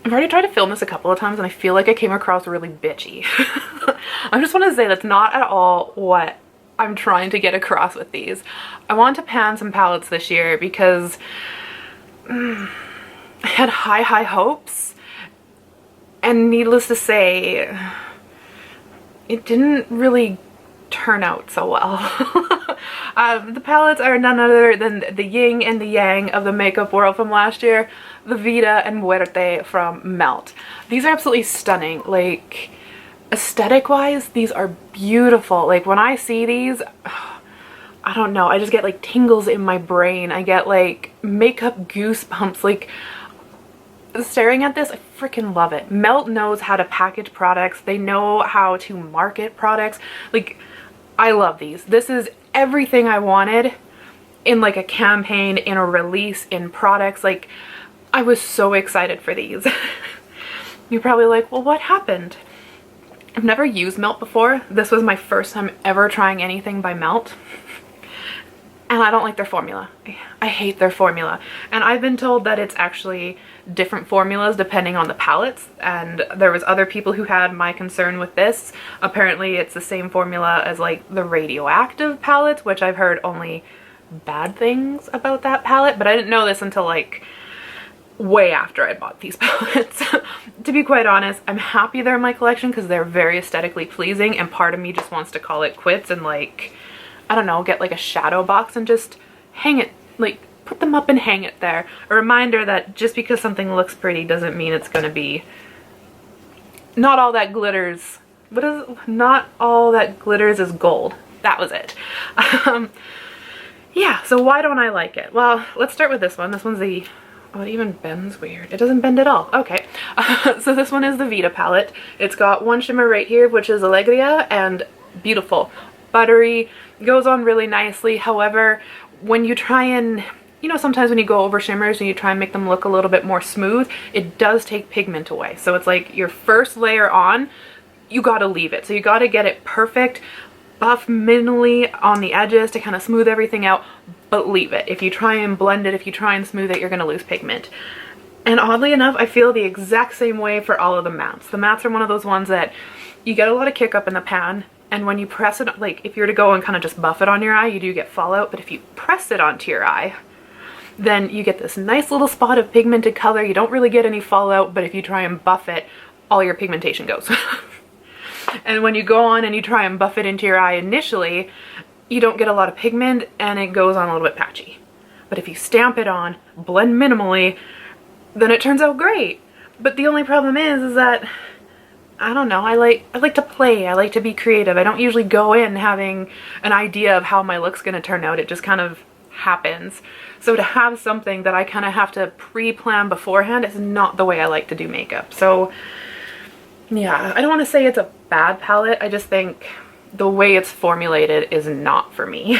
I've already tried to film this a couple of times and I feel like I came across really bitchy. I just want to say that's not at all what I'm trying to get across with these. I want to pan some palettes this year because I had high hopes, and needless to say, it didn't really turn out so well. The palettes are none other than the yin and the yang of the makeup world from last year, the Vita and Muerte from Melt. These are absolutely stunning. Like, aesthetic wise, these are beautiful. Like, when I see these, I don't know, I just get like tingles in my brain. I get like makeup goosebumps. Like, staring at this, I freaking love it. Melt knows how to package products. They know how to market products. Like, I love these. This is everything I wanted in like a campaign, in a release, in products. Like, I was so excited for these. You're probably like, well, what happened? I've never used Melt before. This was my first time ever trying anything by Melt. And I don't like their formula. I hate their formula. And I've been told that it's actually different formulas depending on the palettes. And there was other people who had my concern with this. Apparently it's the same formula as like the radioactive palettes, which I've heard only bad things about that palette. But I didn't know this until like way after I bought these palettes. To be quite honest, I'm happy they're in my collection because they're very aesthetically pleasing, and part of me just wants to call it quits and, like, I don't know, get like a shadow box and just hang it, like put them up and hang it there. A reminder that just because something looks pretty doesn't mean it's gonna be, not all that glitters, not all that glitters is gold. That was it. Yeah, so why don't I like it? Well, let's start with this one. This one's the, oh, it even bends weird. It doesn't bend at all. Okay. So this one is the Vita palette. It's got one shimmer right here, which is Alegria, and beautiful. Buttery, goes on really nicely. However, when you try and, you know, sometimes when you go over shimmers and you try and make them look a little bit more smooth, it does take pigment away. So it's like your first layer on, you gotta leave it. So you gotta get it perfect, buff minimally on the edges to kind of smooth everything out, but leave it. If you try and blend it, if you try and smooth it, you're gonna lose pigment. And oddly enough, I feel the exact same way for all of the mattes. The mattes are one of those ones that you get a lot of kick up in the pan, and when you press it, like if you were to go and kind of just buff it on your eye, you do get fallout, but if you press it onto your eye, then you get this nice little spot of pigmented color. You don't really get any fallout, but if you try and buff it, all your pigmentation goes. And when you go on and you try and buff it into your eye initially, you don't get a lot of pigment and it goes on a little bit patchy. But if you stamp it on, blend minimally, then it turns out great. But the only problem is that, I don't know, I like to play, I like to be creative. I don't usually go in having an idea of how my look's gonna turn out. It just kind of happens. So to have something that I kind of have to pre-plan beforehand is not the way I like to do makeup. So yeah, I don't want to say it's a bad palette, I just think the way it's formulated is not for me.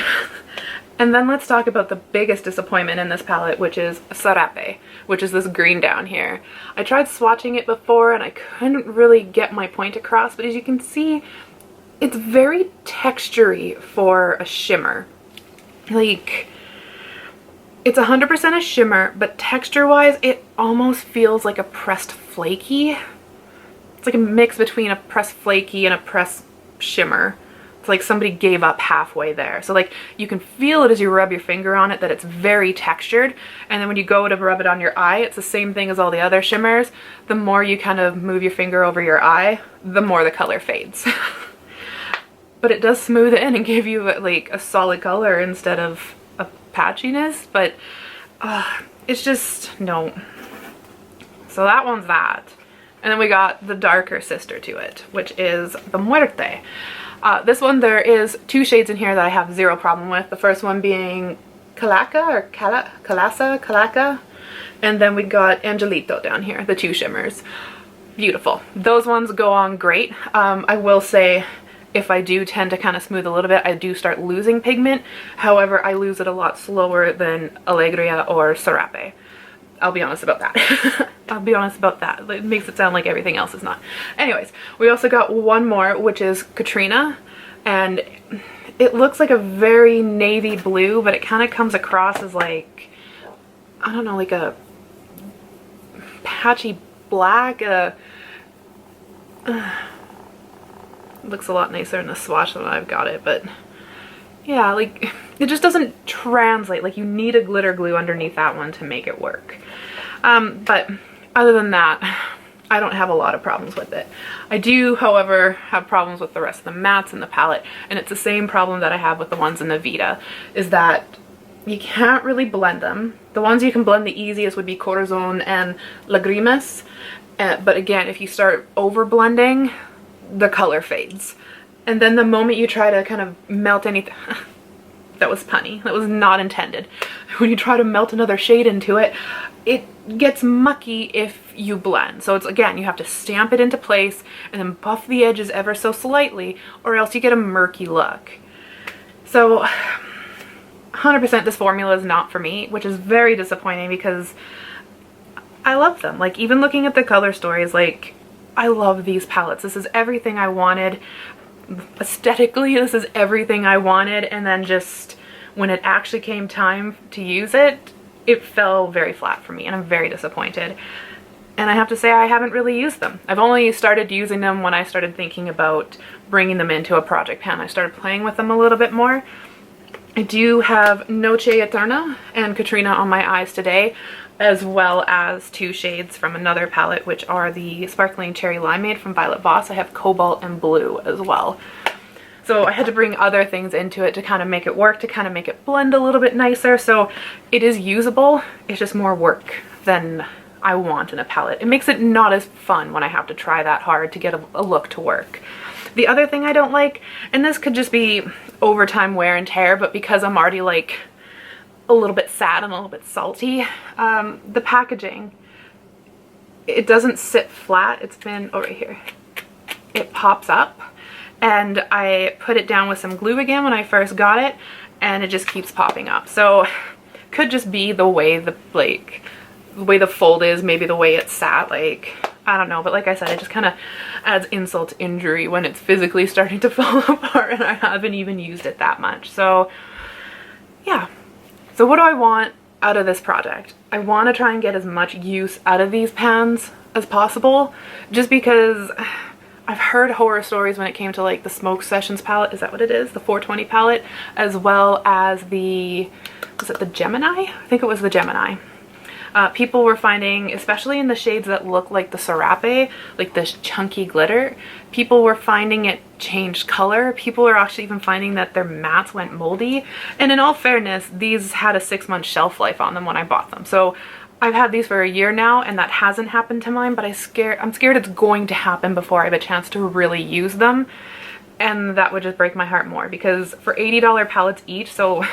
And then let's talk about the biggest disappointment in this palette, which is Sarape, which is this green down here. I tried swatching it before and I couldn't really get my point across, but as you can see, it's very textury for a shimmer. Like, it's 100% a shimmer, but texture-wise, it almost feels like a pressed flaky. It's like a mix between a pressed flaky and a pressed shimmer. It's like somebody gave up halfway there. So like you can feel it as you rub your finger on it that it's very textured, and then when you go to rub it on your eye, it's the same thing as all the other shimmers. The more you kind of move your finger over your eye, the more the color fades. But it does smooth it in and give you like a solid color instead of a patchiness, but it's just no. So that one's that. And then we got the darker sister to it, which is the Muerte. This one, there is two shades in here that I have zero problem with. The first one being Calaca or Calaca. And then we got Angelito down here, the two shimmers. Beautiful. Those ones go on great. I will say, if I do tend to kind of smooth a little bit, I do start losing pigment. However, I lose it a lot slower than Alegria or Sarape. I'll be honest about that. I'll be honest about that. It makes it sound like everything else is not. Anyways, we also got one more, which is Katrina, and it looks like a very navy blue, but it kind of comes across as like, I don't know, like a patchy black. Looks a lot nicer in the swatch than I've got it, but yeah, like it just doesn't translate. Like you need a glitter glue underneath that one to make it work. But other than that, I don't have a lot of problems with it. I do, however, have problems with the rest of the mattes in the palette, and it's the same problem that I have with the ones in the Vita, is that you can't really blend them. The ones you can blend the easiest would be Corazon and Lagrimas, but again, if you start over blending, the color fades. And then the moment you try to kind of melt anything, that was punny, that was not intended. When you try to melt another shade into it, it gets mucky if you blend. So it's, again, you have to stamp it into place and then buff the edges ever so slightly, or else you get a murky look. So 100% this formula is not for me, which is very disappointing because I love them. Like, even looking at the color stories, like, I love these palettes. This is everything I wanted. Aesthetically, this is everything I wanted, and then just when it actually came time to use it, it fell very flat for me, and I'm very disappointed. And I have to say, I haven't really used them. I've only started using them when I started thinking about bringing them into a project pan. I started playing with them a little bit more. I do have Noche Eterna and Katrina on my eyes today, as well as two shades from another palette, which are the Sparkling Cherry Limeade from Violet Voss. I have Cobalt and Blue as well. So I had to bring other things into it to kind of make it work, to kind of make it blend a little bit nicer. So it is usable, it's just more work than I want in a palette. It makes it not as fun when I have to try that hard to get a look to work. The other thing I don't like, and this could just be overtime wear and tear, but because I'm already like a little bit sad and a little bit salty, the packaging, it doesn't sit flat. It's been, oh, right here, it pops up, and I put it down with some glue again when I first got it, and it just keeps popping up. So could just be the way the fold is, maybe the way it's sat, like, I don't know. But like I said, it just kind of adds insult to injury when it's physically starting to fall apart and I haven't even used it that much. So yeah. So what do I want out of this project? I want to try and get as much use out of these pans as possible, just because I've heard horror stories when it came to like the Smoke Sessions palette, is that what it is? The 420 palette, as well as the, was it the Gemini? I think it was the Gemini. People were finding, especially in the shades that look like the Sarape, like this chunky glitter, people were finding it changed color. People are actually even finding that their mattes went moldy. And in all fairness, these had a 6-month shelf life on them when I bought them. So I've had these for a year now, and that hasn't happened to mine, but I'm scared it's going to happen before I have a chance to really use them. And that would just break my heart more, because for $80 palettes each, so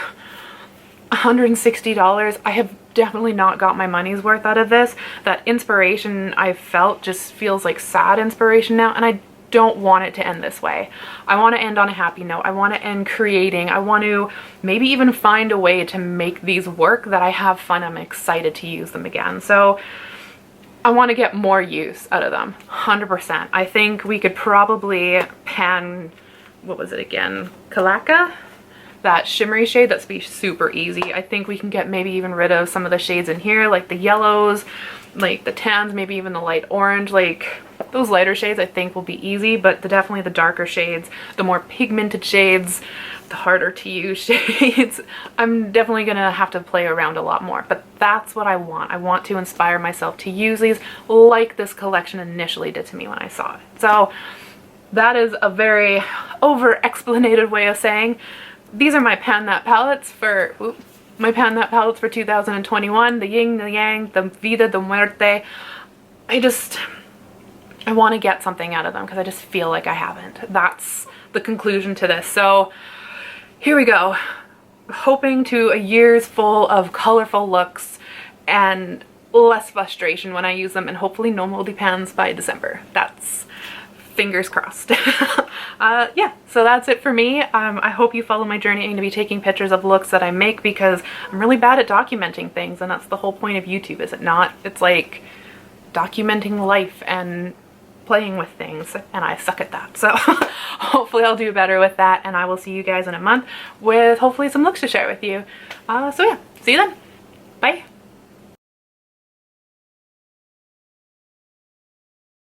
$160, I have definitely not got my money's worth out of this. That inspiration I felt just feels like sad inspiration now, and I don't want it to end this way. I want to end on a happy note. I want to end creating. I want to maybe even find a way to make these work that I have fun. I'm excited to use them again. So I want to get more use out of them, 100%. I think we could probably pan, what was it again? Kalaka? That shimmery shade, that's be super easy. I think we can get maybe even rid of some of the shades in here, like the yellows, like the tans, maybe even the light orange. Like those lighter shades I think will be easy, but definitely the darker shades, the more pigmented shades, the harder to use shades, I'm definitely gonna have to play around a lot more. But that's what I want. I want to inspire myself to use these like this collection initially did to me when I saw it. So that is a very over-explanated way of saying these are my Pan That palettes for 2021. The Yin, the Yang, the Vida, the Muerte. I want to get something out of them because I just feel like I haven't. That's the conclusion to this. So here we go. Hoping to a year's full of colorful looks and less frustration when I use them, and hopefully no moldy pans by December. That's fingers crossed. Yeah, so that's it for me. I hope you follow my journey. I'm going to be taking pictures of looks that I make because I'm really bad at documenting things, and that's the whole point of YouTube, is it not? It's like documenting life and playing with things, and I suck at that. So hopefully I'll do better with that, and I will see you guys in a month with hopefully some looks to share with you. So yeah, see you then. Bye.